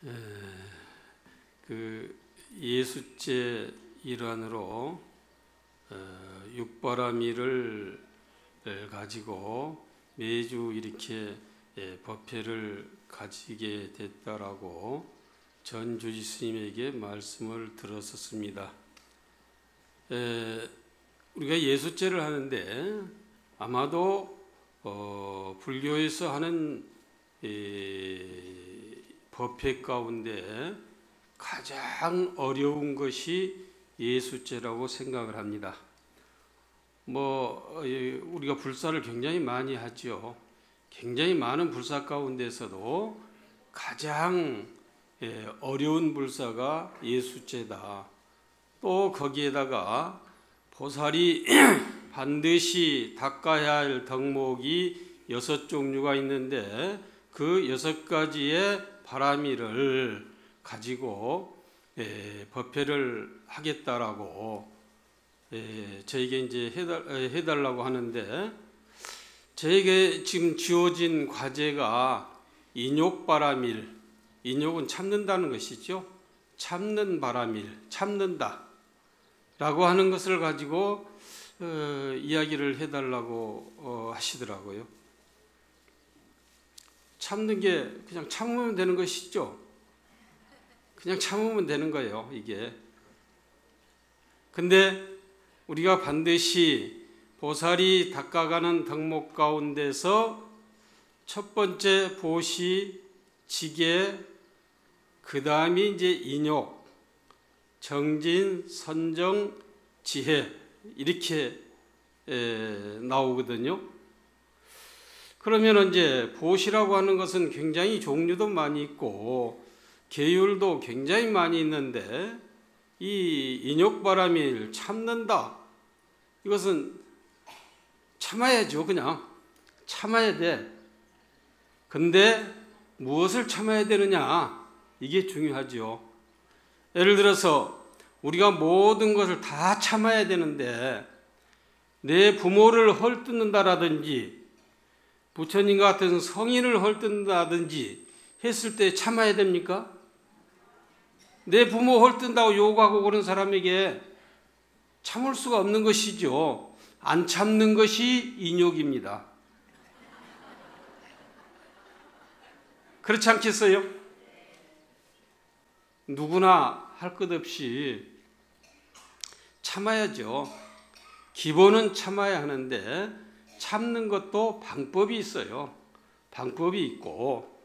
에, 그 예수제 일환으로 육바라밀을 가지고 매주 이렇게 법회를 가지게 됐다라고 전 주지스님에게 말씀을 들었었습니다. 우리가 예수제를 하는데 아마도 불교에서 하는 법회 가운데 가장 어려운 것이 예수제라고 생각을 합니다. 우리가 불사를 굉장히 많이 하죠. 굉장히 많은 불사 가운데서도 가장 어려운 불사가 예수제다. 또 거기에다가 보살이 반드시 닦아야 할 덕목이 6종류가 있는데 그 6가지의 바라밀을 가지고 법회를 하겠다라고 저에게 이제 해달라고 하는데, 저에게 지금 주어진 과제가 인욕바라밀, 인욕은 참는다는 것이죠. 참는 바라밀, 참는다 라고 하는 것을 가지고 이야기를 해달라고 하시더라고요. 참는 게 그냥 참으면 되는 것이죠. 그냥 참으면 되는 거예요, 이게. 근데 우리가 반드시 보살이 닦아가는 덕목 가운데서 첫 번째 보시, 지계, 그 다음이 이제 인욕, 정진, 선정, 지혜 이렇게 나오거든요. 그러면 이제 보시라고 하는 것은 굉장히 종류도 많이 있고 계율도 굉장히 많이 있는데, 이 인욕바라밀 참는다, 이것은 참아야죠. 그냥 참아야 돼. 근데 무엇을 참아야 되느냐, 이게 중요하죠. 예를 들어서 우리가 모든 것을 다 참아야 되는데 내 부모를 헐뜯는다라든지 부처님 같은 성인을 헐뜯는다든지 했을 때 참아야 됩니까? 내 부모 헐뜯는다고 욕하고 그런 사람에게 참을 수가 없는 것이죠. 안 참는 것이 인욕입니다. 그렇지 않겠어요? 누구나 할 것 없이 참아야죠. 기본은 참아야 하는데 참는 것도 방법이 있어요. 방법이 있고,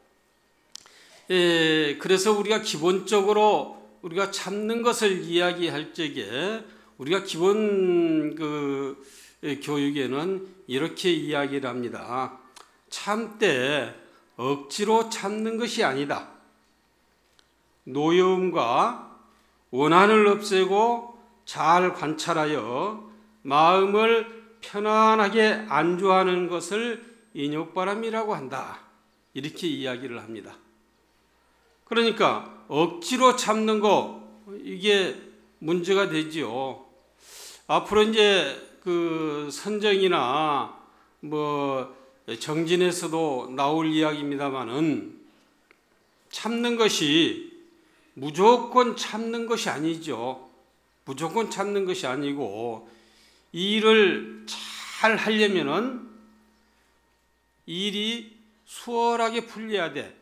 그래서 우리가 기본적으로 우리가 참는 것을 이야기할 적에 우리가 기본 교육에는 이렇게 이야기를 합니다. 참되 억지로 참는 것이 아니다. 노여움과 원한을 없애고 잘 관찰하여 마음을 편안하게 안주하는 것을 인욕바람이라고 한다. 이렇게 이야기를 합니다. 그러니까 억지로 참는 거, 이게 문제가 되지요. 앞으로 이제 그 선정이나 정진에서도 나올 이야기입니다만은 참는 것이 무조건 참는 것이 아니죠. 무조건 참는 것이 아니고, 이 일을 잘 하려면은 일이 수월하게 풀려야 돼.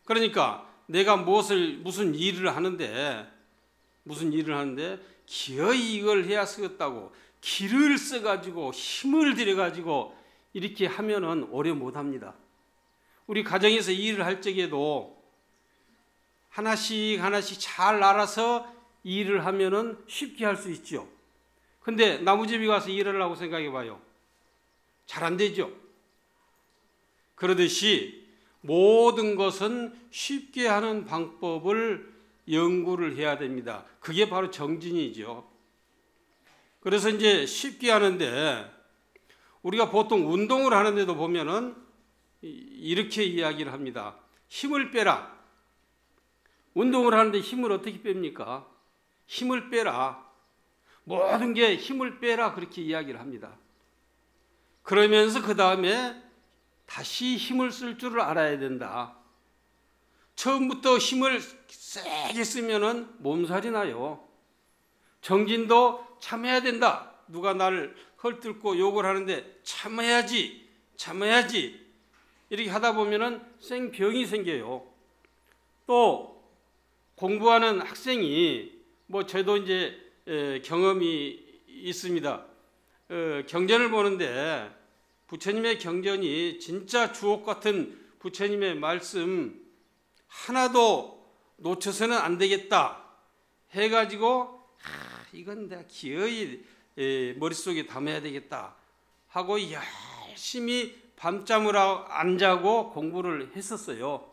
그러니까 내가 무슨 일을 하는데 기어이 이걸 해야 쓰겠다고 기를 써가지고 힘을 들여가지고 이렇게 하면은 오래 못합니다. 우리 가정에서 일을 할 적에도 하나씩 잘 알아서 일을 하면은 쉽게 할 수 있죠. 근데 나무집에 가서 일하려고 생각해 봐요. 잘 안 되죠. 그러듯이 모든 것은 쉽게 하는 방법을 연구를 해야 됩니다. 그게 바로 정진이죠. 그래서 이제 쉽게 하는데, 우리가 보통 운동을 하는데도 보면은 이렇게 이야기를 합니다. 힘을 빼라. 운동을 하는데 힘을 어떻게 뺍니까? 힘을 빼라. 모든 게 힘을 빼라, 그렇게 이야기를 합니다. 그러면서 그 다음에 다시 힘을 쓸 줄을 알아야 된다. 처음부터 힘을 세게 쓰면은 몸살이 나요. 정진도 참아야 된다. 누가 나를 헐뜯고 욕을 하는데 참아야지, 참아야지. 이렇게 하다 보면은 생병이 생겨요. 또 공부하는 학생이 뭐 저도 이제 경험이 있습니다. 경전을 보는데 부처님의 경전이 진짜 주옥 같은 부처님의 말씀 하나도 놓쳐서는 안 되겠다 해가지고 이건 내가 기어이 머릿속에 담아야 되겠다 하고 열심히 밤잠을 안 자고 공부를 했었어요.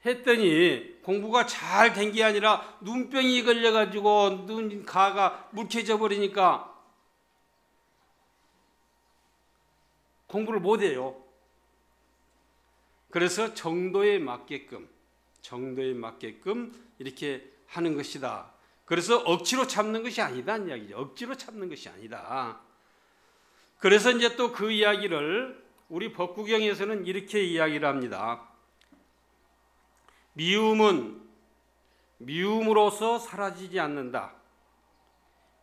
했더니 공부가 잘 된 게 아니라 눈병이 걸려가지고 눈 가가 묵혀져 버리니까 공부를 못해요. 그래서 정도에 맞게끔 이렇게 하는 것이다. 그래서 억지로 참는 것이 아니다는 이야기죠. 억지로 참는 것이 아니다. 그래서 이제 또 그 이야기를 우리 법구경에서는 이렇게 이야기를 합니다. 미움은 미움으로서 사라지지 않는다.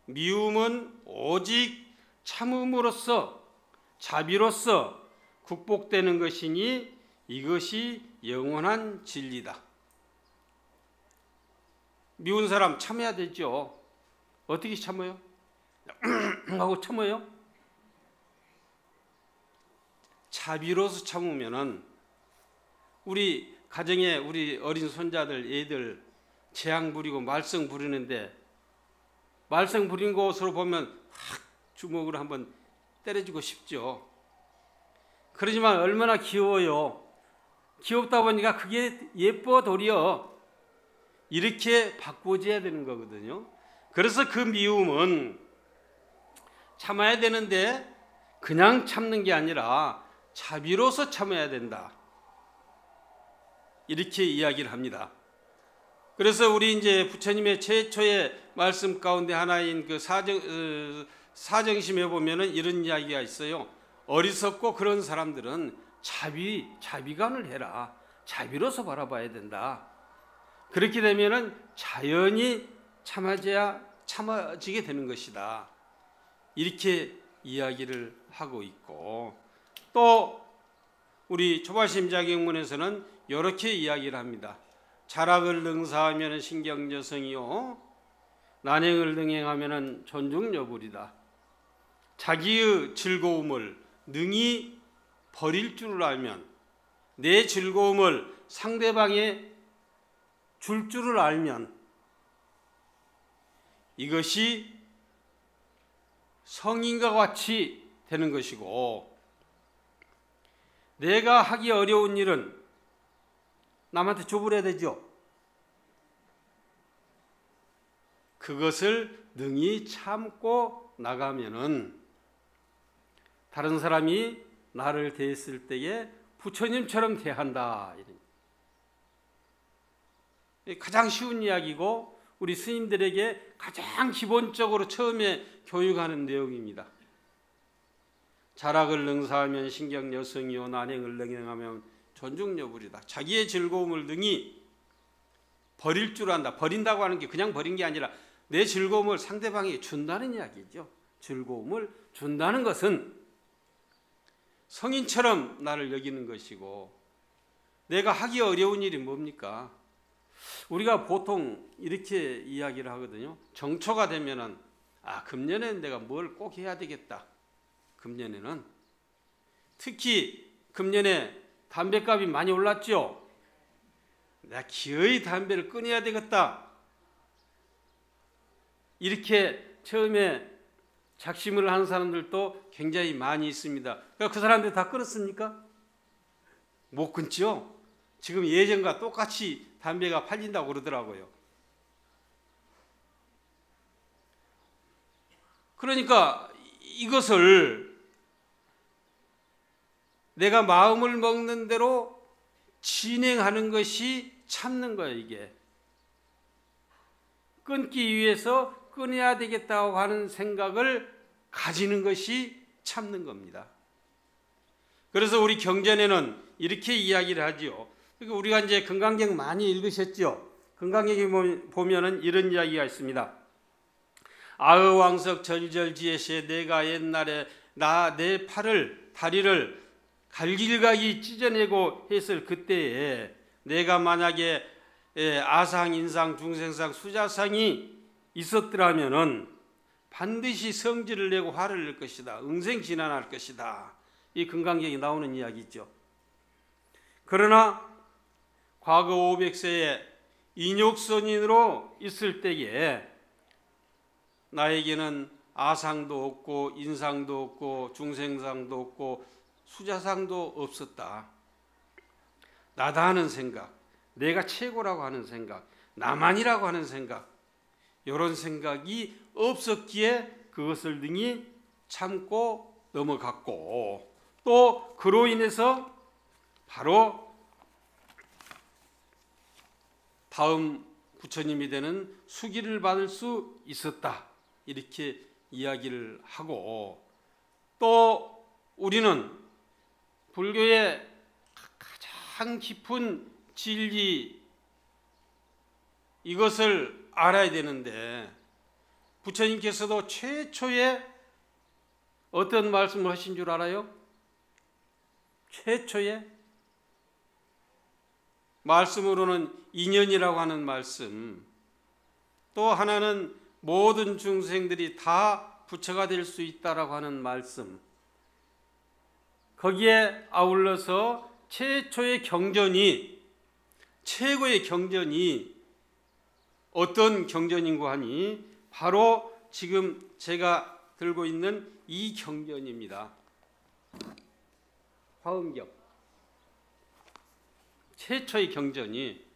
미움은 오직 참음으로써 자비로서 극복되는 것이니 이것이 영원한 진리다. 미운 사람 참아야 되죠. 어떻게 참아요? 하고 참아요? 자비로서 참으면은 우리 가정에 우리 어린 손자들 애들 재앙 부리고 말썽 부리는데 말썽 부린 것으로 보면 확 주먹으로 한번 때려주고 싶죠. 그러지만 얼마나 귀여워요. 귀엽다 보니까 그게 예뻐 도리어 이렇게 바꿔줘야 되는 거거든요. 그래서 그 미움은 참아야 되는데 그냥 참는 게 아니라 자비로서 참아야 된다. 이렇게 이야기를 합니다. 그래서 우리 이제 부처님의 최초의 말씀 가운데 하나인 그 사정심에 보면은 이런 이야기가 있어요. 어리석고 그런 사람들은 자비간을 해라. 자비로서 바라봐야 된다. 그렇게 되면은 자연히 참아지게 되는 것이다. 이렇게 이야기를 하고 있고, 또 우리 초발심자경문에서는 이렇게 이야기를 합니다. 자락을 능사하면 신경여성이요 난행을 능행하면 존중여불이다. 자기의 즐거움을 능히 버릴 줄을 알면, 내 즐거움을 상대방에 줄 줄을 알면 이것이 성인과 같이 되는 것이고, 내가 하기 어려운 일은 남한테 줘버려야 되죠. 그것을 능히 참고 나가면은 다른 사람이 나를 대했을 때에 부처님처럼 대한다. 가장 쉬운 이야기고 우리 스님들에게 가장 기본적으로 처음에 교육하는 내용입니다. 자락을 능사하면 신경여성이요 난행을 능행하면 존중여불이다. 자기의 즐거움을 능히 버릴 줄 안다. 버린다고 하는 게 그냥 버린 게 아니라 내 즐거움을 상대방에게 준다는 이야기죠. 즐거움을 준다는 것은 성인처럼 나를 여기는 것이고, 내가 하기 어려운 일이 뭡니까? 우리가 보통 이렇게 이야기를 하거든요. 정초가 되면은 금년에는 내가 뭘 꼭 해야 되겠다. 금년에는 특히 금년에 담배값이 많이 올랐죠. 내가 기어이 담배를 끊어야 되겠다. 이렇게 처음에 작심을 하는 사람들도 굉장히 많이 있습니다. 그 사람들 다 끊었습니까? 못 끊죠. 지금 예전과 똑같이 담배가 팔린다고 그러더라고요. 그러니까 이것을 내가 마음을 먹는 대로 진행하는 것이 참는 거예요. 이게 끊기 위해서 끊어야 되겠다고 하는 생각을 가지는 것이 참는 겁니다. 그래서 우리 경전에는 이렇게 이야기를 하지요. 그러니까 우리가 이제 금강경 많이 읽으셨죠? 금강경에 보면은 이런 이야기가 있습니다. 아의왕석 절절지혜시에 내가 옛날에 내 다리를 갈길각이 찢어내고 했을 그때에 내가 만약에 아상, 인상, 중생상, 수자상이 있었더라면은 반드시 성질을 내고 화를 낼 것이다. 응생진안할 것이다. 이 금강경에 나오는 이야기죠. 그러나 과거 500세에 인욕선인으로 있을 때에 나에게는 아상도 없고 인상도 없고 중생상도 없고 수자상도 없었다. 나다 하는 생각, 내가 최고라고 하는 생각, 나만이라고 하는 생각, 이런 생각이 없었기에 그것을 능히 참고 넘어갔고, 또 그로 인해서 바로 다음 부처님이 되는 수기를 받을 수 있었다. 이렇게 이야기를 하고, 또 우리는 불교의 가장 깊은 진리, 이것을 알아야 되는데, 부처님께서도 최초에 어떤 말씀을 하신 줄 알아요? 최초에 말씀으로는 인연이라고 하는 말씀, 또 하나는 모든 중생들이 다 부처가 될 수 있다라고 하는 말씀, 거기에 아울러서 최초의 경전이, 최고의 경전이 어떤 경전인고 하니 바로 지금 제가 들고 있는 이 경전입니다. 화엄경. 최초의 경전이,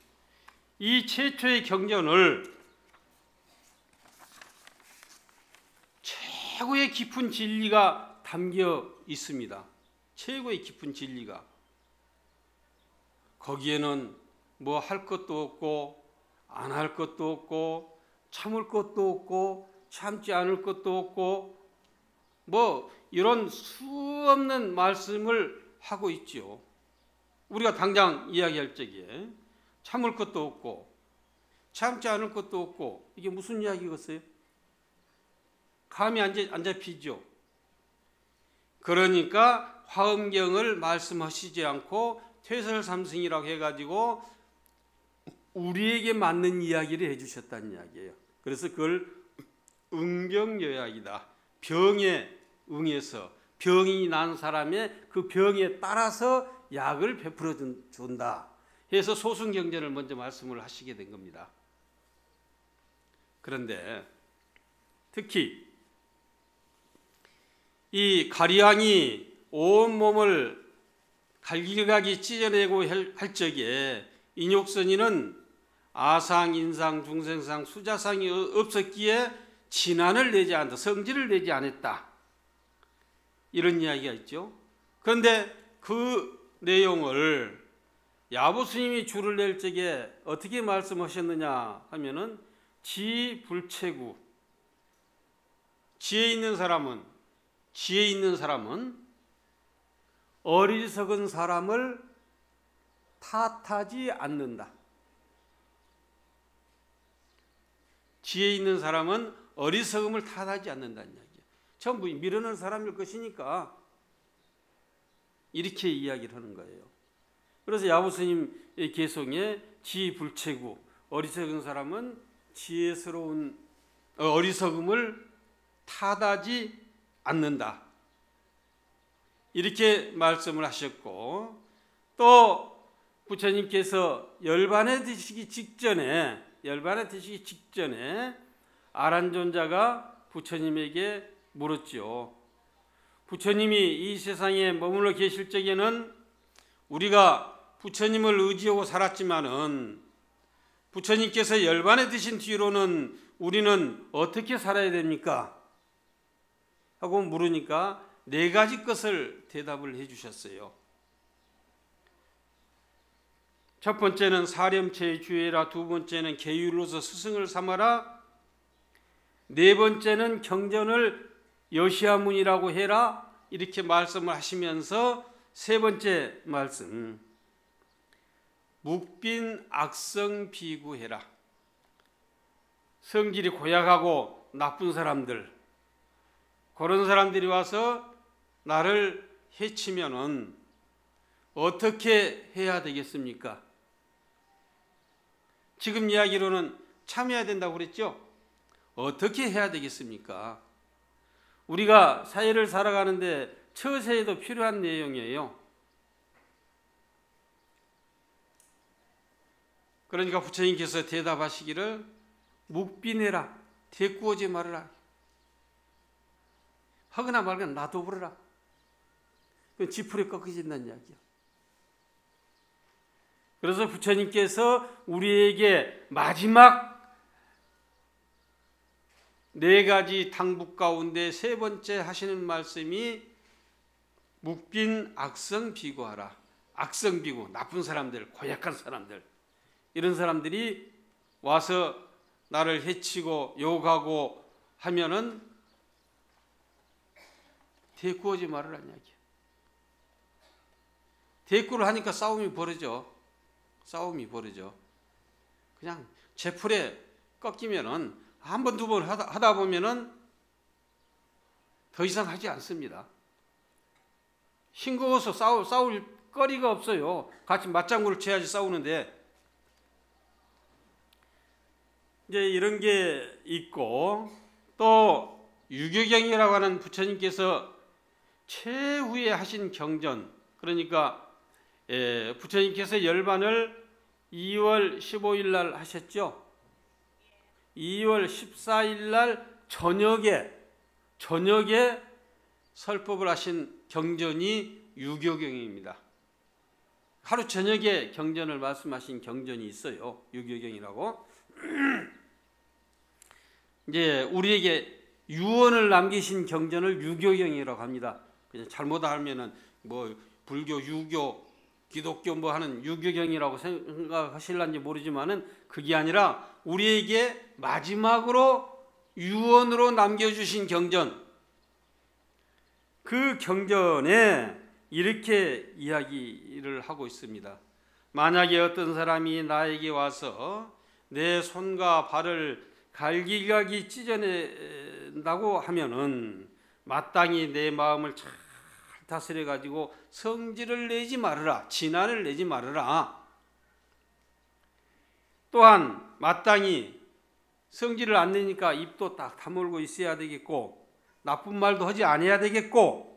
이 최초의 경전을 최고의 깊은 진리가 담겨 있습니다. 최고의 깊은 진리가. 거기에는 뭐 할 것도 없고 안 할 것도 없고 참을 것도 없고 참지 않을 것도 없고 뭐 이런 수없는 말씀을 하고 있죠. 우리가 당장 이야기할 적에 참을 것도 없고 참지 않을 것도 없고, 이게 무슨 이야기겠어요? 감이 안 잡히죠. 그러니까 화엄경을 말씀하시지 않고 퇴설삼승이라고 해가지고 우리에게 맞는 이야기를 해주셨다는 이야기예요. 그래서 그걸 응병여약이다. 병에 응해서 병이 난 사람의 그 병에 따라서 약을 베풀어 준다 해서 소승경전을 먼저 말씀을 하시게 된 겁니다. 그런데 특히 이 가리왕이 온몸을 갈길각이 찢어내고 할 적에 인욕선인은 아상, 인상, 중생상, 수자상이 없었기에 진안을 내지 않았다. 성질을 내지 않았다. 이런 이야기가 있죠. 그런데 그 내용을 야부스님이 줄을 낼 적에 어떻게 말씀하셨느냐 하면은 지불체구, 지혜 있는 사람은 어리석은 사람을 탓하지 않는다. 지혜 있는 사람은 어리석음을 탓하지 않는다는 이야기예요. 전부 미루는 사람일 것이니까 이렇게 이야기를 하는 거예요. 그래서 야부스님의 개송에 지불체구, 어리석은 사람은 지혜스러운 어리석음을 탓하지 않는다. 이렇게 말씀을 하셨고, 또 부처님께서 열반에 드시기 직전에 아란존자가 부처님에게 물었죠. 부처님이 이 세상에 머물러 계실 적에는 우리가 부처님을 의지하고 살았지만은 부처님께서 열반에 드신 뒤로는 우리는 어떻게 살아야 됩니까? 하고 물으니까 4가지 것을 대답을 해 주셨어요. 첫 번째는 사렴체의 주의라, 두 번째는 계율로서 스승을 삼아라, 네 번째는 경전을 여시아문이라고 해라, 이렇게 말씀을 하시면서 세 번째 말씀, 묵빈 악성 비구해라. 성질이 고약하고 나쁜 사람들, 그런 사람들이 와서 나를 해치면은 어떻게 해야 되겠습니까? 지금 이야기로는 참여해야 된다고 그랬죠? 어떻게 해야 되겠습니까? 우리가 사회를 살아가는데 처세에도 필요한 내용이에요. 그러니까 부처님께서 대답하시기를 묵빈해라, 대꾸하지 말아라. 하거나 말거나 놔둬버려라. 그건 지푸리 꺾어진다는 이야기야. 그래서 부처님께서 우리에게 마지막 4가지 당부 가운데 3번째 하시는 말씀이 묵빈 악성 비구하라. 악성 비구, 나쁜 사람들, 고약한 사람들, 이런 사람들이 와서 나를 해치고 욕하고 하면은 대꾸하지 말으라는 이야기야. 대꾸를 하니까 싸움이 벌어져. 그냥 제풀에 꺾이면은 한 번, 2번 하다 보면은 더 이상 하지 않습니다. 싱거워서 싸울 거리가 없어요. 같이 맞장구를 쳐야지 싸우는데. 이제 이런 게 있고, 또 유교경이라고 하는 부처님께서 최후에 하신 경전, 그러니까 부처님께서 열반을 2월 15일 날 하셨죠. 2월 14일 날 저녁에 설법을 하신 경전이 유교경입니다. 하루 저녁에 경전을 말씀하신 경전이 있어요. 유교경이라고. 이제 우리에게 유언을 남기신 경전을 유교경이라고 합니다. 그냥 잘못 알면은 뭐 불교, 유교, 기독교 뭐 하는 유교경이라고 생각하실런지 모르지만은 그게 아니라 우리에게 마지막으로 유언으로 남겨주신 경전, 그 경전에 이렇게 이야기를 하고 있습니다. 만약에 어떤 사람이 나에게 와서 내 손과 발을 갈기갈기 찢어낸다고 하면은 마땅히 내 마음을 잘 다스려 가지고 성질을 내지 말아라. 진한을 내지 말아라. 또한 마땅히 성질을 안 내니까 입도 딱 다물고 있어야 되겠고, 나쁜 말도 하지 않아야 되겠고,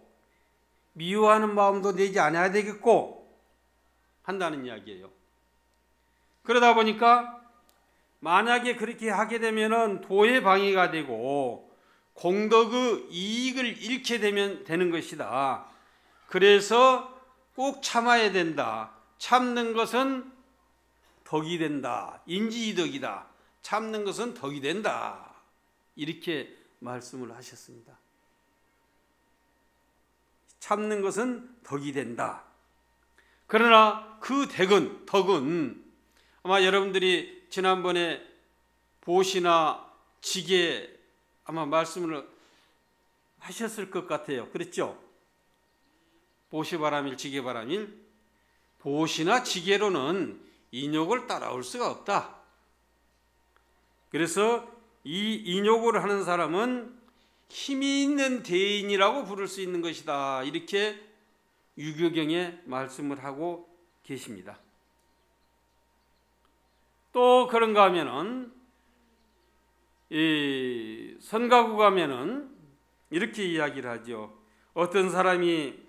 미워하는 마음도 내지 않아야 되겠고 한다는 이야기예요. 그러다 보니까 만약에 그렇게 하게 되면은 도의 방해가 되고 공덕의 이익을 잃게 되는 것이다. 그래서 꼭 참아야 된다. 참는 것은 덕이 된다. 인지이덕이다. 참는 것은 덕이 된다. 이렇게 말씀을 하셨습니다. 참는 것은 덕이 된다. 그러나 그 덕은 아마 여러분들이 지난번에 보시나 지게 아마 말씀을 하셨을 것 같아요. 그랬죠? 보시바람일 지게바람일. 보시나 지게로는 인욕을 따라올 수가 없다. 그래서 이 인욕을 하는 사람은 힘이 있는 대인이라고 부를 수 있는 것이다. 이렇게 유교경에 말씀을 하고 계십니다. 또 그런가 하면은 이 선가구 가면은 이렇게 이야기를 하죠. 어떤 사람이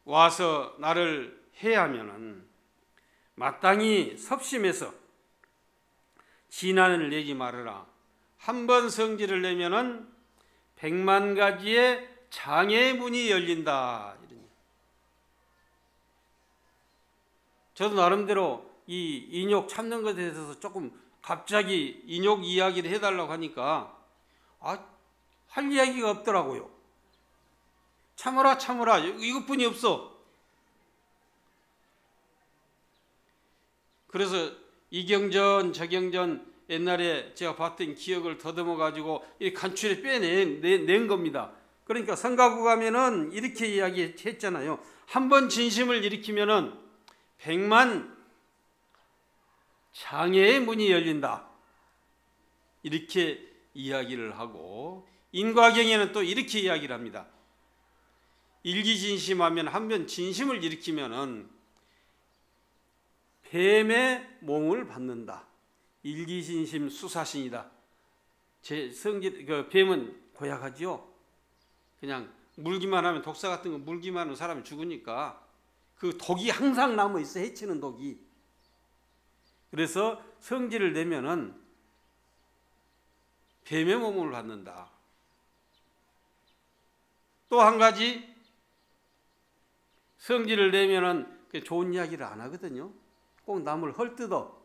와서 나를 해하면은 마땅히 섭심해서 진한을 내지 말아라. 한 번 성질을 내면은 100만 가지의 장애의 문이 열린다. 저도 나름대로 이 인욕 참는 것에 대해서 조금 갑자기 인욕 이야기를 해달라고 하니까 할 이야기가 없더라고요. 참으라 이것뿐이 없어. 그래서 이 경전 저 경전 옛날에 제가 봤던 기억을 더듬어 가지고 이 간추려 빼낸 겁니다. 그러니까 선가구 가면은 이렇게 이야기했잖아요. 한 번 진심을 일으키면은 100만 장애의 문이 열린다. 이렇게 이야기를 하고, 인과경에는 또 이렇게 이야기를 합니다. 일기진심하면 한번 진심을 일으키면은 뱀의 몸을 받는다. 일기진심 수사신이다. 제 성질, 그 뱀은 고약하지요. 그냥 물기만 하면, 독사 같은 거 물기만 하면 사람이 죽으니까 그 독이 항상 남아 있어. 해치는 독이. 그래서 성질을 내면은 뱀의 몸을 받는다. 또 한 가지, 성질을 내면은 좋은 이야기를 안 하거든요. 꼭 남을 헐뜯어.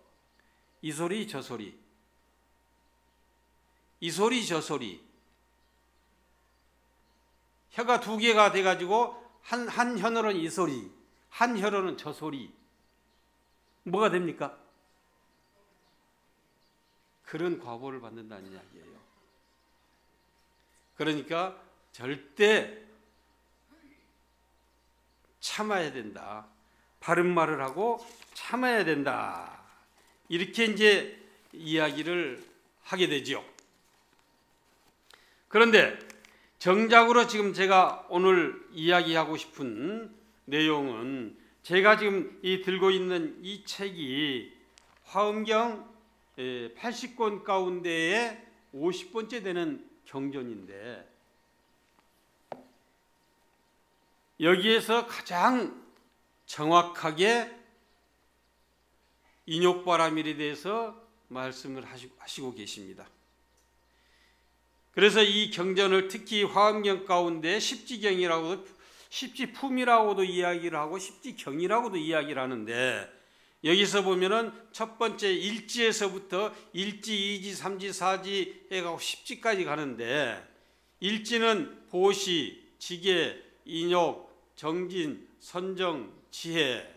이 소리 저 소리, 이 소리 저 소리. 혀가 두 개가 돼가지고 한 혀로는 이 소리, 한 혀로는 저 소리. 뭐가 됩니까? 그런 과보를 받는다는 이야기예요. 그러니까 절대 참아야 된다. 바른 말을 하고 참아야 된다. 이렇게 이제 이야기를 하게 되죠. 그런데 정작으로 지금 제가 오늘 이야기하고 싶은 내용은, 제가 지금 들고 있는 이 책이 화엄경 80권 가운데에 50번째 되는 경전인데, 여기에서 가장 정확하게 인욕바라밀에 대해서 말씀을 하시고 계십니다. 그래서 이 경전을 특히 화엄경 가운데 십지경이라고도, 십지품이라고도 이야기를 하고 십지경이라고도 이야기를 하는데, 여기서 보면은 첫 번째 일지에서부터 일지, 이지, 삼지, 사지 해가고 십지까지 가는데, 일지는 보시, 지계, 인욕, 정진, 선정, 지혜,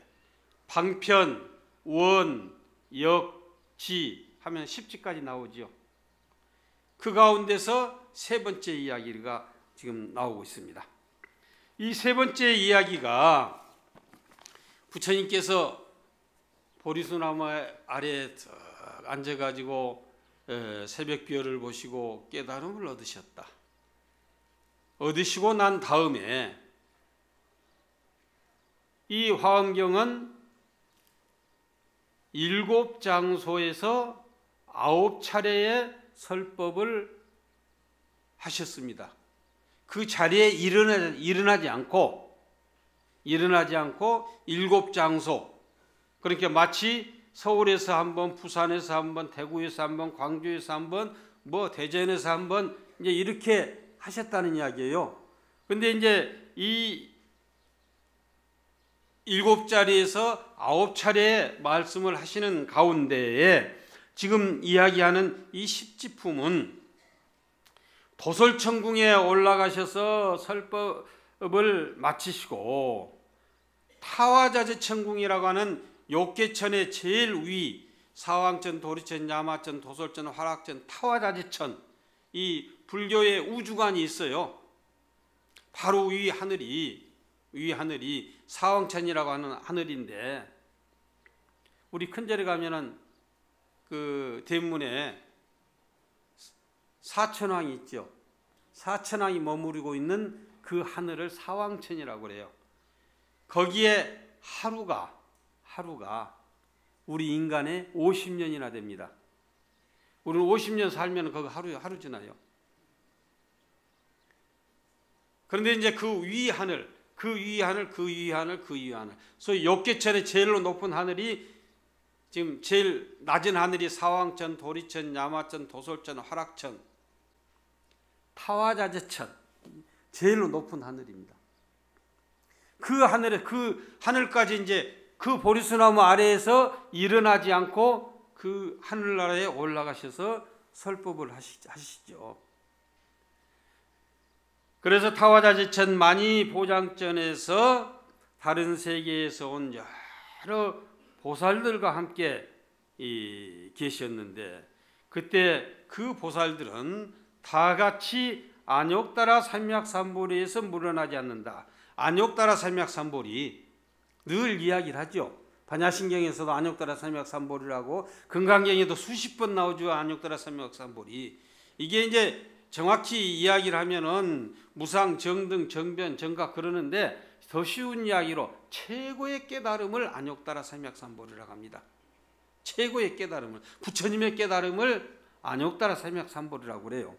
방편, 원, 역, 지 하면 십지까지 나오죠. 그 가운데서 세 번째 이야기가 지금 나오고 있습니다. 이 세 번째 이야기가 부처님께서 보리수나무 아래에 앉아가지고 새벽별을 보시고 깨달음을 얻으셨다. 얻으시고 난 다음에 이 화엄경은 7장소에서 9차례의 설법을 하셨습니다. 그 자리에 일어나지 않고 7장소, 그러니까 마치 서울에서 한 번, 부산에서 한 번, 대구에서 한 번, 광주에서 한 번, 대전에서 한 번, 이제 이렇게 하셨다는 이야기예요. 근데 이제 이 7자리에서 9차례 말씀을 하시는 가운데에 지금 이야기하는 이 십지품은 도솔천궁에 올라가셔서 설법을 마치시고 타화자재천궁이라고 하는 욕계천의 제일 위, 사왕천, 도리천, 야마천, 도솔천, 화락천, 타화자재천, 이 불교의 우주관이 있어요. 바로 위 하늘이 사왕천이라고 하는 하늘인데, 우리 큰절에 가면은 그 대문에 사천왕이 있죠. 사천왕이 머무르고 있는 그 하늘을 사왕천이라고 그래요. 거기에 하루가 우리 인간의 50년이나 됩니다. 우리는 50년 살면 거기 하루 지나요. 그런데 이제 그 위 하늘, 소위 욕계천의 제일 높은 하늘이, 지금 제일 낮은 하늘이 사왕천, 도리천, 야마천, 도솔천, 화락천, 타화자재천, 제일 높은 하늘입니다. 그 하늘까지 이제 그 보리수나무 아래에서 일어나지 않고 그 하늘나라에 올라가셔서 설법을 하시죠. 그래서 타화자재천 만이보장전에서 다른 세계에서 온 여러 보살들과 함께 계셨는데, 그때 그 보살들은 다 같이 안욕따라 삼약삼보리에서 물러나지 않는다. 안욕따라 삼약삼보리 늘 이야기를 하죠. 반야신경에서도 안욕따라 삼약삼보리라고, 금강경에도 수십 번 나오죠. 안욕따라 삼약삼보리. 이게 이제 정확히 이야기를 하면은 무상, 정등, 정변, 정각 그러는데, 더 쉬운 이야기로 최고의 깨달음을 안욕따라 삼약삼보리라고 합니다. 최고의 깨달음을, 부처님의 깨달음을 안욕따라 삼약삼보리라고 그래요.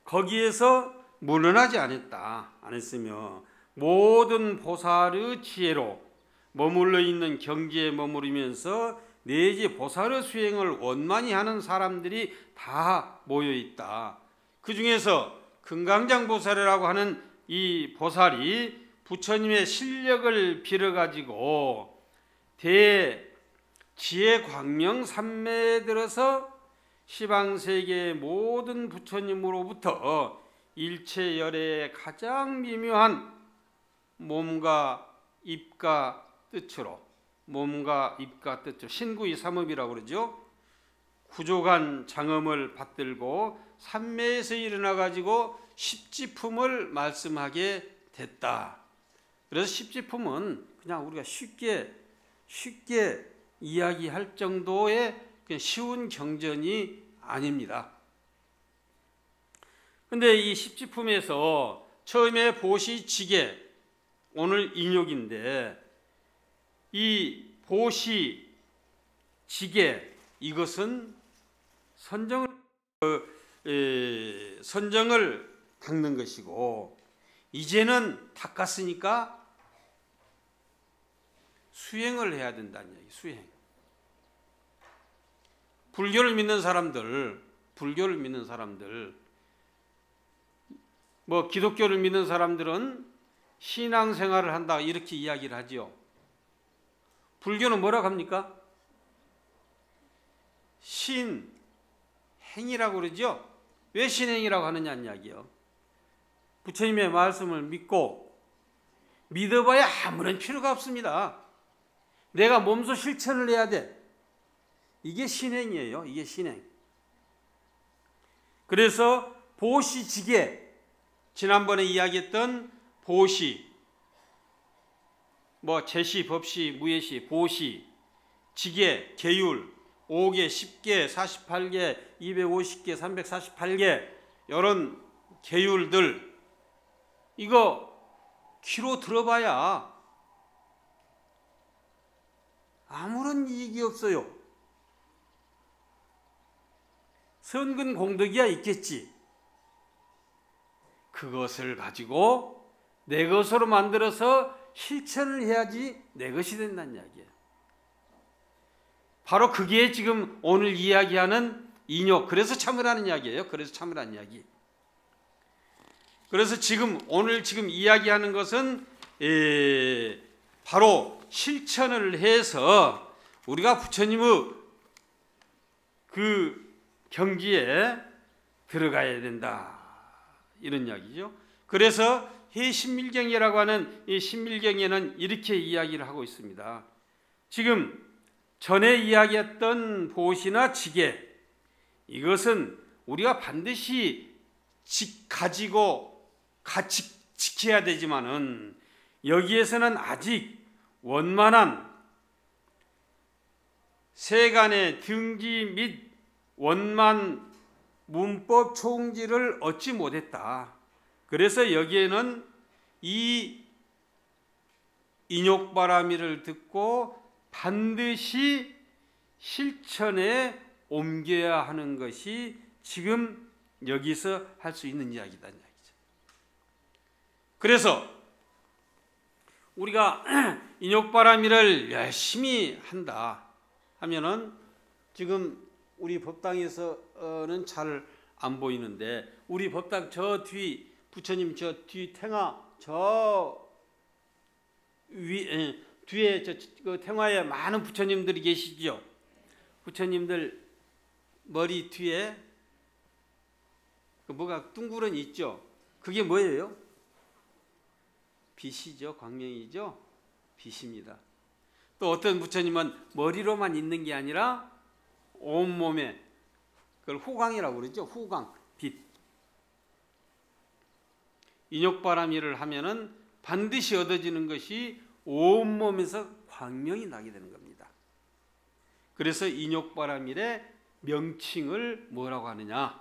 거기에서 물러나지 않았다. 안 했으며 모든 보살의 지혜로 머물러 있는 경지에 머무르면서 내지 보살의 수행을 원만히 하는 사람들이 다 모여 있다. 그 중에서 금강장 보살이라고 하는 이 보살이 부처님의 실력을 빌어가지고 대지혜 광명 삼매에 들어서 시방세계의 모든 부처님으로부터 일체열의 가장 미묘한 몸과 입과 뜻으로, 몸과 입과 뜻으로 신구이 삼업이라고 그러죠. 구조간 장엄을 받들고 삼매에서 일어나 가지고 십지품을 말씀하게 됐다. 그래서 십지품은 그냥 우리가 쉽게 이야기할 정도의 그냥 쉬운 경전이 아닙니다. 근데 이 십지품에서 처음에 보시지계, 오늘 인욕인데, 이 보시지계 이것은 선정을 닦는 것이고, 이제는 닦았으니까 수행을 해야 된다는 얘기. 수행. 불교를 믿는 사람들, 뭐 기독교를 믿는 사람들은 신앙생활을 한다 이렇게 이야기를 하죠. 불교는 뭐라고 합니까? 신행이라고 그러죠. 왜 신행이라고 하느냐는 이야기요. 부처님의 말씀을 믿어봐야 아무런 필요가 없습니다. 내가 몸소 실천을 해야 돼. 이게 신행이에요. 이게 신행. 그래서 보시지계, 지난번에 이야기했던 보시, 뭐 제시, 법시, 무예시, 보시, 지계, 계율, 5개, 10개, 48개, 250개, 348개 이런 계율들, 이거 귀로 들어봐야 아무런 이익이 없어요. 선근 공덕이야 있겠지. 그것을 가지고 내 것으로 만들어서 실천을 해야지 내 것이 된다는 이야기예요. 바로 그게 지금 오늘 이야기하는 인욕, 그래서 참으라는 이야기예요. 그래서 참으라는 이야기. 그래서 오늘 이야기하는 것은 바로 실천을 해서 우리가 부처님의 그 경지에 들어가야 된다, 이런 이야기죠. 그래서 해신밀경이라고 하는 이 신밀경에는 이렇게 이야기를 하고 있습니다. 지금 전에 이야기했던 보시나 지계, 이것은 우리가 반드시 가지고 같이 지켜야 되지만은 여기에서는 아직 원만한 세간의 등지 및 원만 문법 총지를 얻지 못했다. 그래서 여기에는 이 인욕바라미를 듣고 반드시 실천에 옮겨야 하는 것이 지금 여기서 할 수 있는 이야기다, 이야기죠. 그래서 우리가 인욕바라미를 열심히 한다 하면은, 지금 우리 법당에서는 잘 안 보이는데, 우리 법당 저 뒤, 부처님 저 뒤 탱화, 저 뒤에 그 탱화에 많은 부처님들이 계시죠. 부처님들 머리 뒤에 그 뭐가 둥그러니 있죠. 그게 뭐예요? 빛이죠. 광명이죠. 빛입니다. 또 어떤 부처님은 머리로만 있는 게 아니라 온몸에, 그걸 후광이라고 그러죠. 후광, 빛. 인욕바라미를 하면은 반드시 얻어지는 것이 온몸에서 광명이 나게 되는 겁니다. 그래서 인욕바라밀의 명칭을 뭐라고 하느냐?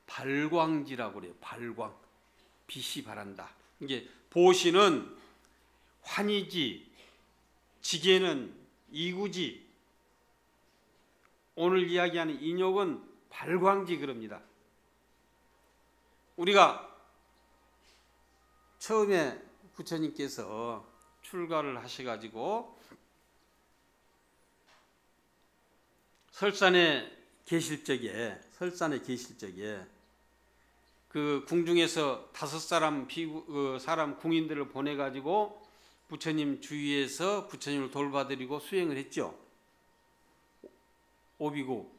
발광지라고 그래요. 발광. 빛이 바란다. 이게 보시는 환희지, 지게는 이구지, 오늘 이야기하는 인욕은 발광지 그럽니다. 우리가 처음에 부처님께서 출가를 하셔가지고 설산에 계실 적에 그 궁중에서 5 사람 궁인들을 보내가지고 부처님 주위에서 부처님을 돌봐드리고 수행을 했죠. 오비구.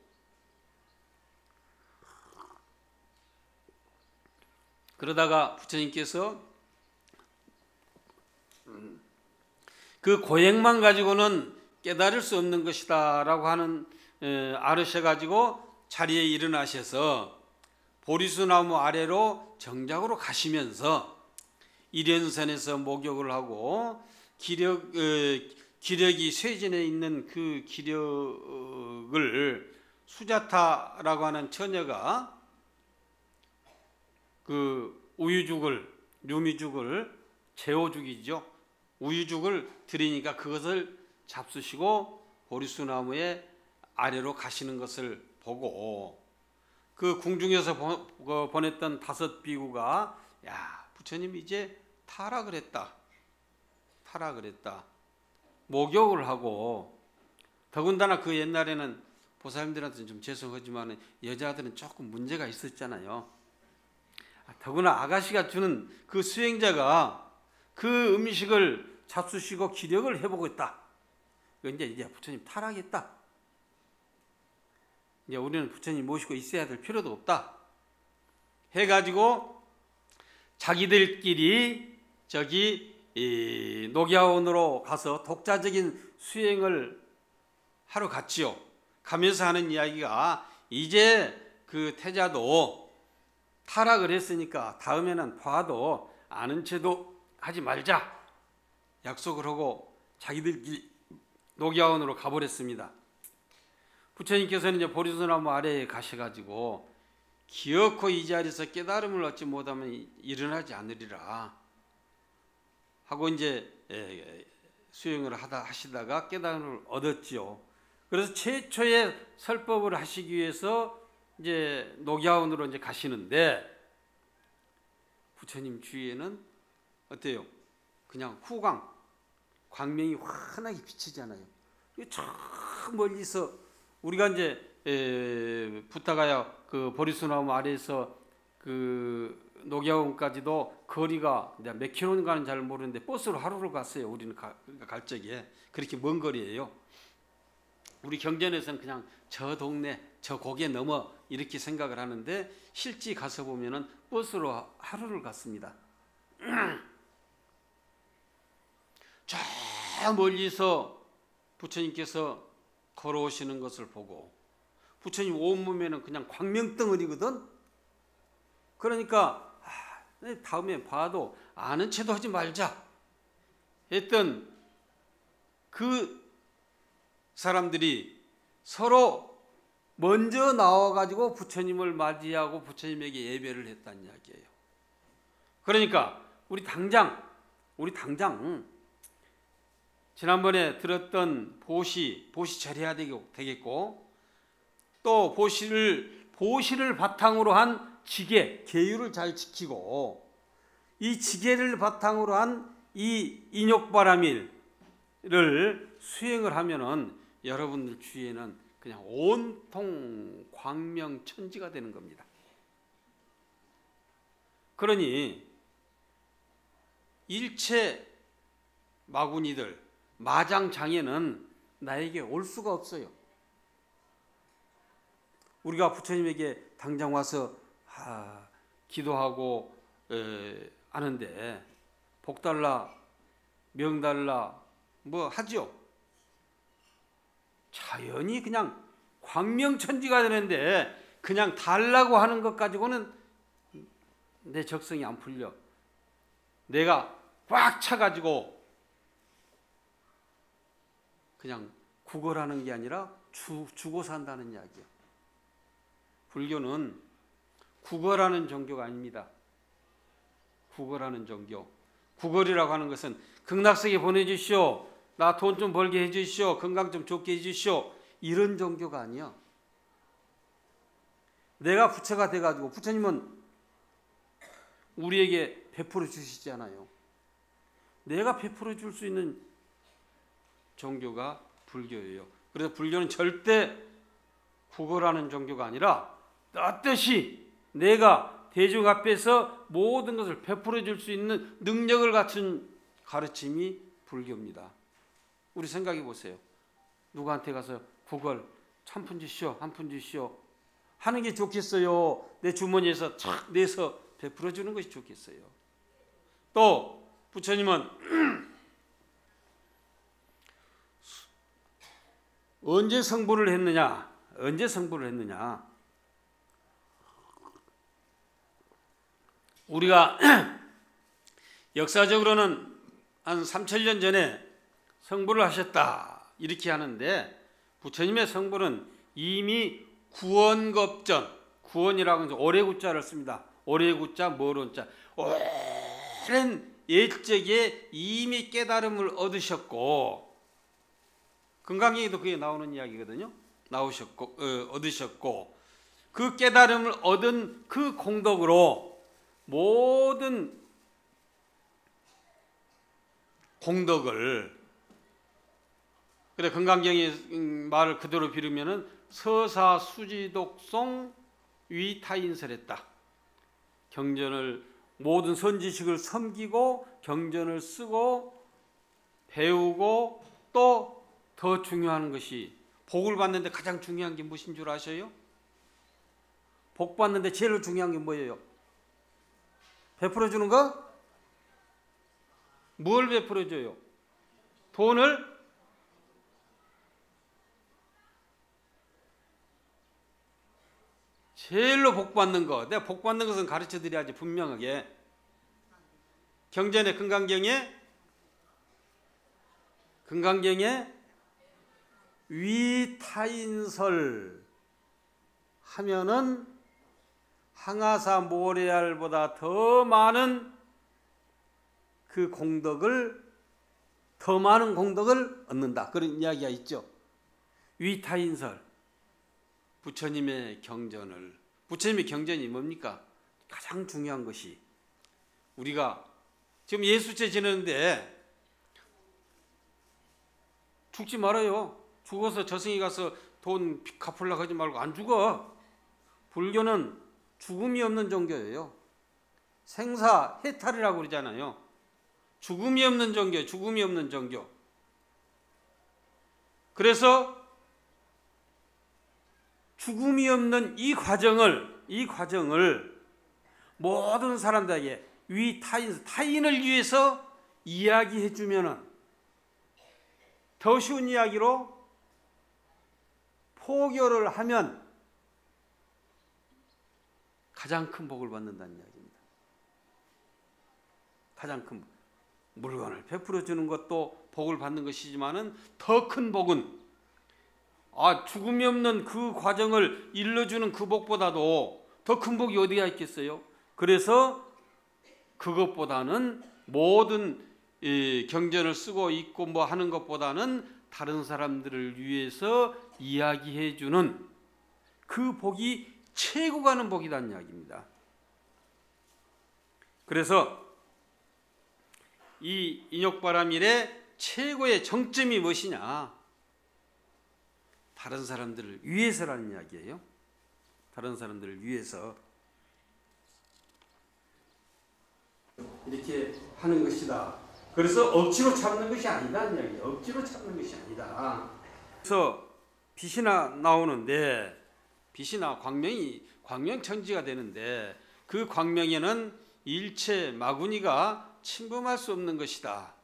그러다가 부처님께서 그 고행만 가지고는 깨달을 수 없는 것이다 라고 하는 알으셔가지고 자리에 일어나셔서 보리수나무 아래로 정작으로 가시면서 일연선에서 목욕을 하고 기력이 쇠진해 있는 그 기력을 수자타라고 하는 처녀가 그 우유죽을, 류미죽을, 제오죽이죠. 우유죽을 드리니까 그것을 잡수시고 보리수나무의 아래로 가시는 것을 보고 그 궁중에서 보냈던 5 비구가 야, 부처님이 이제 타락을 했다. 목욕을 하고, 더군다나 그 옛날에는 보살님들한테는 좀 죄송하지만 여자들은 조금 문제가 있었잖아요. 더구나 아가씨가 주는 그 수행자가 그 음식을 잡수시고 기력을 회복했다. 이제 부처님 타락했다. 이제 우리는 부처님 모시고 있어야 될 필요도 없다. 해가지고 자기들끼리 저기 녹야원으로 가서 독자적인 수행을 하러 갔지요. 가면서 하는 이야기가 이제 그 태자도 타락을 했으니까 다음에는 봐도 아는 체도 하지 말자 약속을 하고 자기들끼리 녹야원으로 가버렸습니다. 부처님께서는 이제 보리수나무 아래에 가셔가지고 기어코 이 자리에서 깨달음을 얻지 못하면 일어나지 않으리라 하고 이제 수행을 하시다가 깨달음을 얻었지요. 그래서 최초의 설법을 하시기 위해서 이제 녹야원으로 이제 가시는데 부처님 주위에는 어때요? 그냥 후광, 광명이 환하게 비치잖아요. 저 멀리서 우리가 이제 부타가야 그 보리수나무 아래에서 그 녹야원까지도 거리가 몇 킬로인가는 잘 모르는데 버스로 하루를 갔어요. 우리는 갈 적에 그렇게 먼 거리예요. 우리 경전에서는 그냥 저 동네 저 고개 넘어 이렇게 생각을 하는데 실제 가서 보면은 버스로 하루를 갔습니다. 저 멀리서 부처님께서 걸어오시는 것을 보고 부처님 온몸에는 그냥 광명덩어리거든. 그러니까 다음에 봐도 아는 체도 하지 말자 했던 그 사람들이 서로 먼저 나와가지고 부처님을 맞이하고 부처님에게 예배를 했다는 이야기예요. 그러니까 우리 당장 지난번에 들었던 보시 잘해야 되겠고 또 보시를 바탕으로 한 지계, 계율을 잘 지키고 이 지계를 바탕으로 한 이 인욕바라밀을 수행을 하면은 여러분들 주위에는 그냥 온통 광명천지가 되는 겁니다. 그러니 일체 마구니들, 마장장애는 나에게 올 수가 없어요. 우리가 부처님에게 당장 와서 기도하고 하는데 복 달라, 명 달라 뭐 하죠. 자연히 그냥 광명천지가 되는데 그냥 달라고 하는 것 가지고는 내 적성이 안 풀려. 내가 꽉 차가지고 그냥 구걸하는 게 아니라 주고 산다는 이야기예요. 불교는 구걸하는 종교가 아닙니다. 구걸하는 종교. 구걸이라고 하는 것은 극락세계 보내주시오, 나 돈 좀 벌게 해주시오, 건강 좀 좋게 해주시오, 이런 종교가 아니야. 내가 부처가 돼가지고, 부처님은 우리에게 베풀어 주시지 않아요. 내가 베풀어 줄 수 있는 종교가 불교예요. 그래서 불교는 절대 구걸하는 종교가 아니라 떳떳이 내가 대중 앞에서 모든 것을 베풀어 줄 수 있는 능력을 갖춘 가르침이 불교입니다. 우리 생각해 보세요. 누구한테 가서 구걸, 한 푼 주시오, 한 푼 주시오 하는 게 좋겠어요? 내 주머니에서 착 내서 베풀어 주는 것이 좋겠어요? 또 부처님은 언제 성불을 했느냐? 언제 성불을 했느냐? 우리가 역사적으로는 한 3000년 전에 성불을 하셨다 이렇게 하는데, 부처님의 성불은 이미 구원겁전, 구원이라고 해서 오래구자를 씁니다. 오래구자, 머론자. 오랜 옛적에 이미 깨달음을 얻으셨고, 금강경에도 그게 나오는 이야기거든요. 얻으셨고, 그 깨달음을 얻은 그 공덕으로 모든 공덕을, 그래 금강경의 말을 그대로 빌으면은 서사수지독송 위타인설했다. 경전을, 모든 선지식을 섬기고 경전을 쓰고 배우고, 또 더 중요한 것이, 복을 받는데 가장 중요한 게 무엇인 줄 아셔요? 복 받는데 제일 중요한 게 뭐예요? 베풀어 주는 거? 뭘 베풀어 줘요? 돈을? 제일로 복 받는 거. 내가 복 받는 것은 가르쳐 드려야지, 분명하게. 경전에 금강경에 위타인설 하면은 항아사 모래알보다 더 많은 그 공덕을, 더 많은 공덕을 얻는다, 그런 이야기가 있죠. 위타인설, 부처님의 경전을, 부처님의 경전이 뭡니까? 가장 중요한 것이, 우리가 지금 예수제 지내는데 죽지 말아요. 죽어서 저승에 가서 돈 갚으려고 하지 말고 안 죽어. 불교는 죽음이 없는 종교예요. 생사 해탈이라고 그러잖아요. 죽음이 없는 종교, 죽음이 없는 종교. 그래서 죽음이 없는 이 과정을 모든 사람들에게 타인을 위해서 이야기해 주면은, 더 쉬운 이야기로 포교를 하면 가장 큰 복을 받는다는 이야기입니다. 가장 큰 물건을 베풀어 주는 것도 복을 받는 것이지만은, 더 큰 복은 죽음이 없는 그 과정을 일러주는 그 복보다도 더 큰 복이 어디가 있겠어요? 그래서 그것보다는, 모든 경전을 쓰고 있고 뭐 하는 것보다는 다른 사람들을 위해서 이야기해 주는 그 복이 최고 가는 복이라는 이야기입니다. 그래서 이 인욕바람일의 최고의 정점이 무엇이냐? 다른 사람들을 위해서라는 이야기예요. 다른 사람들을 위해서 이렇게 하는 것이다. 그래서 억지로 참는 것이 아니다는 이야기예요. 억지로 참는 것이 아니다. 그래서 빛이나 나오는데, 빛이나 광명천지가 되는데, 그 광명에는 일체 마구니가 침범할 수 없는 것이다.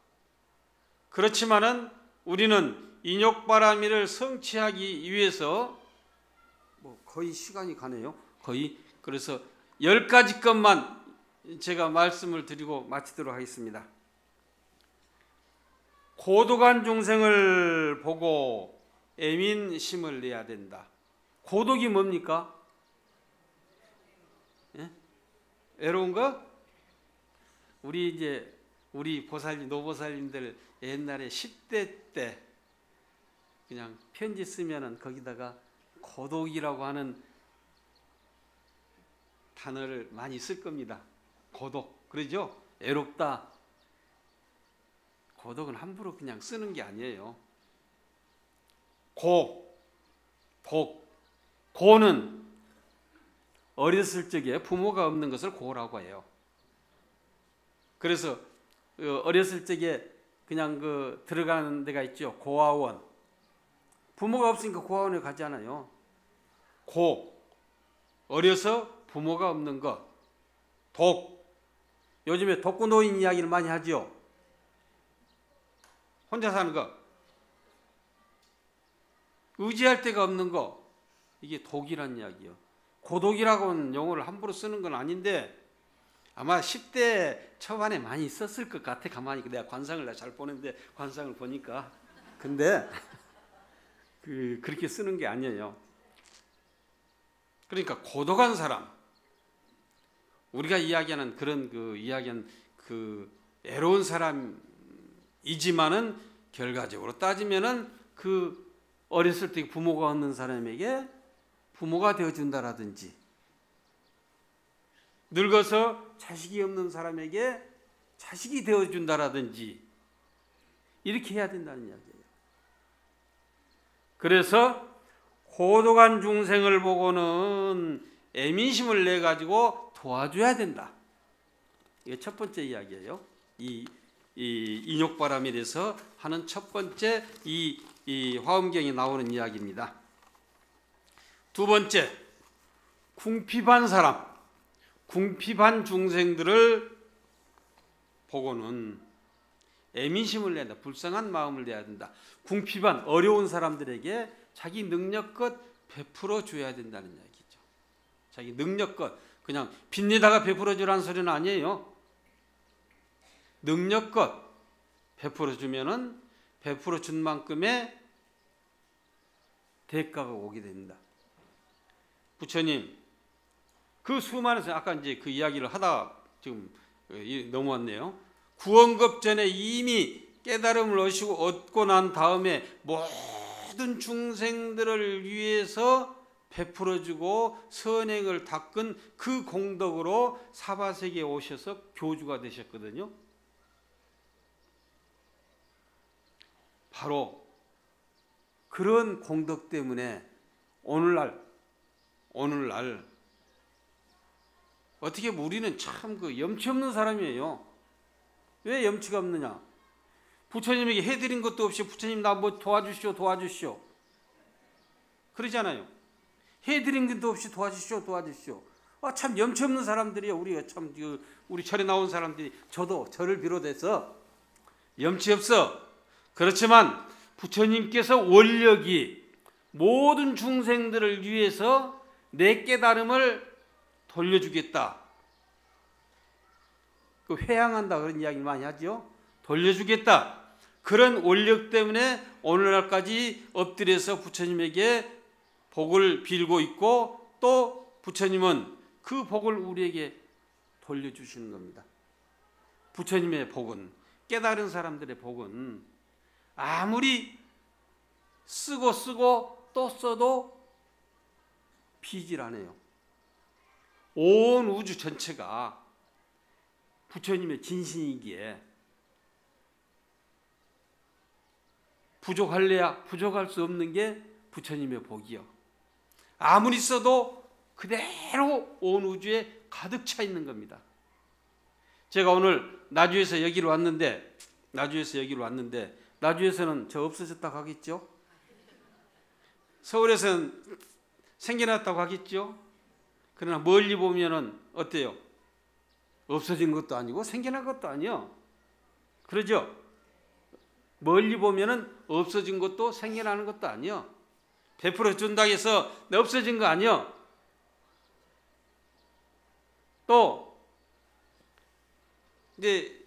그렇지만은 우리는 인욕바라미를 성취하기 위해서 거의 시간이 가네요. 그래서 10가지 것만 제가 말씀을 드리고 마치도록 하겠습니다. 고독한 중생을 보고 애민심을 내야 된다. 고독이 뭡니까? 예? 외로운 거? 우리 보살님, 노보살님들 옛날에 10대 때 그냥 편지 쓰면은 거기다가 고독이라고 하는 단어를 많이 쓸 겁니다. 고독. 그러죠? 외롭다. 고독은 함부로 그냥 쓰는 게 아니에요. 고는 어렸을 적에 부모가 없는 것을 고라고 해요. 그래서 어렸을 적에 그냥 들어가는 데가 있죠. 고아원. 부모가 없으니까 고아원에 가잖아요. 어려서 부모가 없는 것. 요즘에 독거노인 이야기를 많이 하죠. 혼자 사는 거. 의지할 데가 없는 거. 이게 독이란 이야기예요. 고독이라고는 용어를 함부로 쓰는 건 아닌데 아마 10대 초반에 많이 썼을 것 같아. 가만히 내가 관상을 잘 보는데 관상을 보니까. 근데 그렇게 쓰는 게 아니에요. 그러니까 고독한 사람, 우리가 이야기하는 그런 이야기한 애로운 사람이지만은 결과적으로 따지면은 어렸을 때 부모가 없는 사람에게 부모가 되어준다라든지, 늙어서 자식이 없는 사람에게 자식이 되어준다라든지, 이렇게 해야 된다는 이야기예요. 그래서 고독한 중생을 보고는 애민심을 내 가지고 도와줘야 된다. 이게 첫 번째 이야기예요. 이 인욕바람에 대해서 하는 첫 번째 이 화엄경에 나오는 이야기입니다. 두 번째, 궁핍한 사람, 궁핍한 중생들을 보고는 애민심을 내야 된다. 불쌍한 마음을 내야 된다. 궁핍한 어려운 사람들에게 자기 능력껏 베풀어 줘야 된다는 이야기죠. 자기 능력껏, 그냥 빚내다가 베풀어 주라는 소리는 아니에요. 능력껏 베풀어 주면은 베풀어 준 만큼의 대가가 오게 됩니다. 부처님, 수많은, 아까 이제 그 이야기를 하다 지금 넘어왔네요. 구원급 전에 이미 깨달음을 얻고 난 다음에 모든 중생들을 위해서 베풀어주고 선행을 닦은 그 공덕으로 사바세계에 오셔서 교주가 되셨거든요. 바로 그런 공덕 때문에 오늘날 어떻게 우리는 참 염치 없는 사람이에요. 왜 염치가 없느냐? 부처님에게 해드린 것도 없이 부처님 나 뭐 도와주시오 그러잖아요. 해드린 것도 없이 도와주시오. 참 염치 없는 사람들이에요. 우리가 참 우리 절에 나온 사람들이, 저도 저를 비롯해서 염치 없어. 그렇지만 부처님께서 원력이 모든 중생들을 위해서 내 깨달음을 돌려주겠다. 회양한다 그런 이야기를 많이 하죠. 돌려주겠다. 그런 원력 때문에 오늘날까지 엎드려서 부처님에게 복을 빌고 있고, 또 부처님은 그 복을 우리에게 돌려주시는 겁니다. 부처님의 복은, 깨달은 사람들의 복은 아무리 쓰고 또 써도 비질 않아요. 온 우주 전체가 부처님의 진신이기에 부족할래야 부족할 수 없는 게 부처님의 복이요. 아무리 써도 그대로 온 우주에 가득 차 있는 겁니다. 제가 오늘 나주에서 여기로 왔는데 나주에서는 저 없어졌다고 하겠죠? 서울에서는 생겨났다고 하겠죠? 그러나 멀리 보면은 어때요? 없어진 것도 아니고 생겨난 것도 아니요. 그러죠? 멀리 보면은 없어진 것도 생겨나는 것도 아니요. 베풀어 준다고 해서 없어진 거 아니요. 또 이제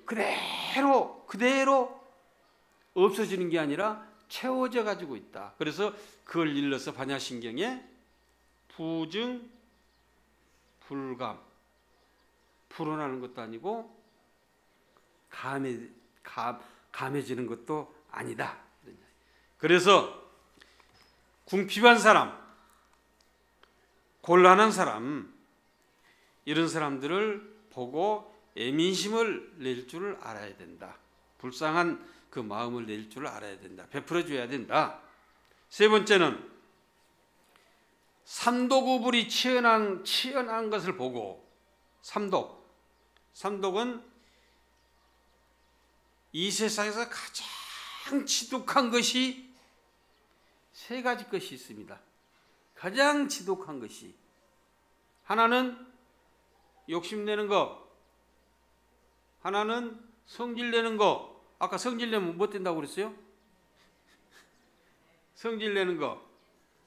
그대로 그대로 없어지는 게 아니라 채워져 가지고 있다. 그래서 그걸 일러서 반야신경에 부증, 불감, 불어나는 것도 아니고 감해지는 것도 아니다. 그래서 궁핍한 사람, 곤란한 사람, 이런 사람들을 보고 애민심을 낼 줄을 알아야 된다. 불쌍한 그 마음을 낼 줄을 알아야 된다. 베풀어 줘야 된다. 세 번째는 삼독우불이 치열한 것을 보고, 삼독은 이 세상에서 가장 지독한 것이 세 가지 것이 있습니다. 가장 지독한 것이, 하나는 욕심내는 거, 하나는 성질내는 거. 아까 성질내면 뭐 된다고 그랬어요? 성질내는 거.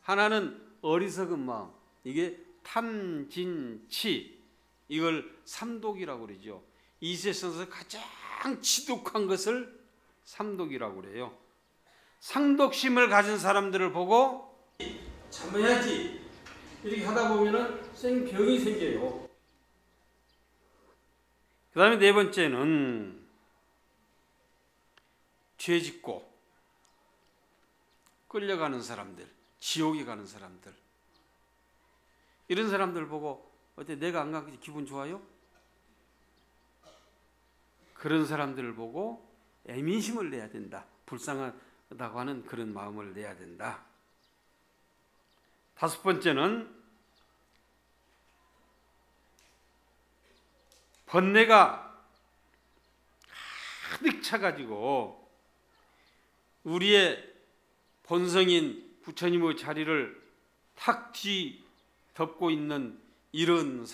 하나는 어리석은 마음, 이게 탐진치, 이걸 삼독이라고 그러죠. 이 세상에서 가장 지독한 것을 삼독이라고 그래요. 상독심을 가진 사람들을 보고 참아야지, 이렇게 하다 보면은 생병이 생겨요. 그 다음에 네 번째는 죄 짓고 끌려가는 사람들, 지옥에 가는 사람들, 이런 사람들 보고 어때, 내가 안 가기 기분 좋아요? 그런 사람들을 보고 애민심을 내야 된다. 불쌍하다고 하는 그런 마음을 내야 된다. 다섯 번째는 번뇌가 가득 차가지고 우리의 본성인 부처님의 자리를 탁 뒤덮고 있는 이런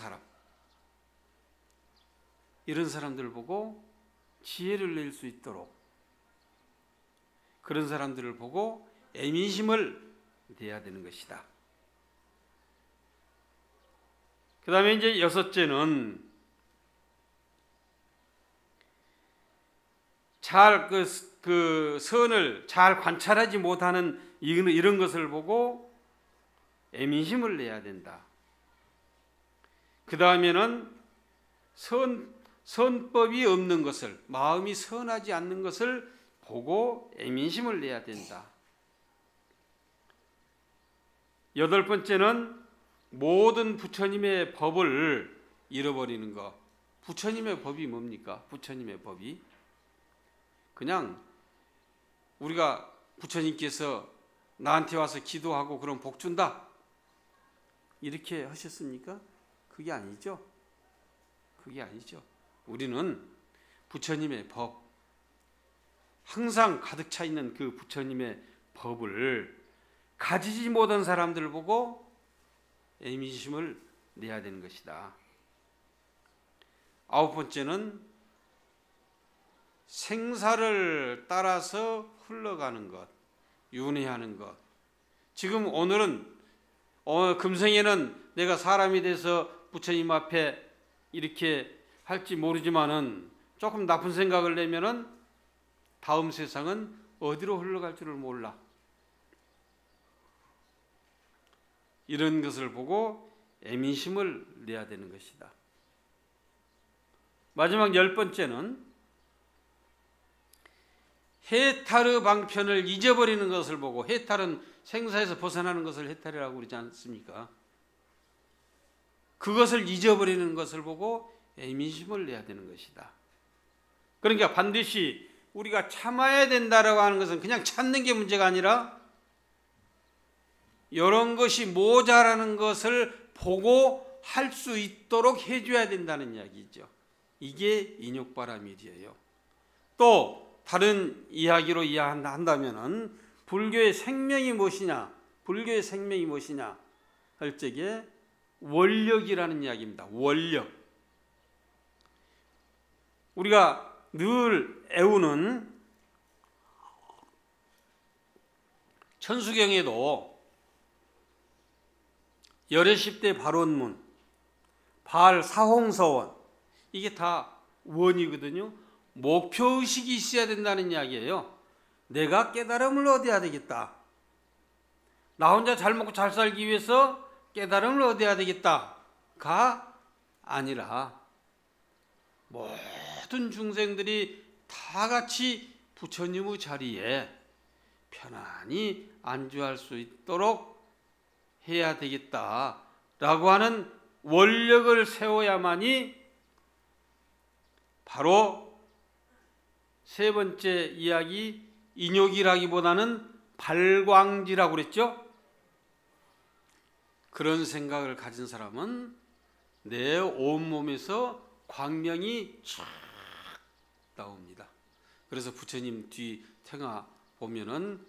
사람들을 보고 지혜를 낼 수 있도록, 그런 사람들을 보고 애민심을 내야 되는 것이다. 그 다음에 이제 여섯째는 잘 그 선을 잘 관찰하지 못하는 이런 것을 보고 애민심을 내야 된다. 그 다음에는 선법이 없는 것을, 마음이 선하지 않는 것을 보고 애민심을 내야 된다. 여덟 번째는 모든 부처님의 법을 잃어버리는 것. 부처님의 법이 뭡니까? 부처님의 법이 그냥 우리가 부처님께서 나한테 와서 기도하고 그럼 복 준다, 이렇게 하셨습니까? 그게 아니죠. 그게 아니죠. 우리는 부처님의 법, 항상 가득 차 있는 그 부처님의 법을 가지지 못한 사람들을 보고 애민심을 내야 되는 것이다. 아홉 번째는 생사를 따라서 흘러가는 것, 윤회하는 것. 지금 오늘은 금생에는 내가 사람이 돼서 부처님 앞에 이렇게 할지 모르지만은 조금 나쁜 생각을 내면은 다음 세상은 어디로 흘러갈 줄을 몰라. 이런 것을 보고 애민심을 내야 되는 것이다. 마지막 열 번째는 해탈의 방편을 잊어버리는 것을 보고, 해탈은 생사에서 벗어나는 것을 해탈이라고 그러지 않습니까? 그것을 잊어버리는 것을 보고 애민심을 내야 되는 것이다. 그러니까 반드시 우리가 참아야 된다라고 하는 것은 그냥 참는 게 문제가 아니라 이런 것이 모자라는 것을 보고 할 수 있도록 해줘야 된다는 이야기죠. 이게 인욕바라밀이에요. 또 다른 이야기로 이해한다면은 불교의 생명이 무엇이냐, 불교의 생명이 무엇이냐 할 적에 원력이라는 이야기입니다. 원력. 우리가 늘 애우는 천수경에도 열애십대 발원문, 발사홍서원, 이게 다 원이거든요. 목표의식이 있어야 된다는 이야기예요. 내가 깨달음을 얻어야 되겠다. 나 혼자 잘 먹고 잘 살기 위해서 깨달음을 얻어야 되겠다가 아니라 모든 중생들이 다 같이 부처님의 자리에 편안히 안주할 수 있도록 해야 되겠다라고 하는 원력을 세워야만이 바로 세 번째 이야기 인욕이라기보다는 발광지라고 그랬죠. 그런 생각을 가진 사람은 내 온몸에서 광명이 쫙 나옵니다. 그래서 부처님 뒤 태가 보면은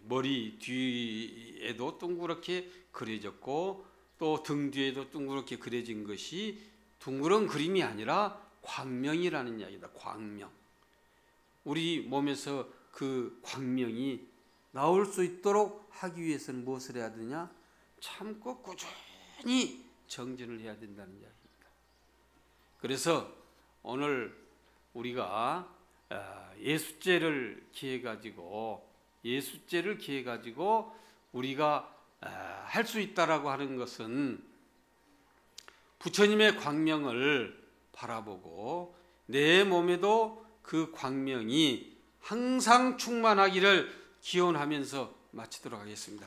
머리 뒤에도 둥그렇게 그려졌고 또 등 뒤에도 둥그렇게 그려진 것이 둥그런 그림이 아니라 광명이라는 이야기다. 광명. 우리 몸에서 그 광명이 나올 수 있도록 하기 위해서는 무엇을 해야 되냐? 참고 꾸준히 정진을 해야 된다는 이야기입니다. 그래서 오늘 우리가 예수죄를 기해 가지고 우리가 할 수 있다라고 하는 것은 부처님의 광명을 바라보고 내 몸에도 그 광명이 항상 충만하기를 기원하면서 마치도록 하겠습니다.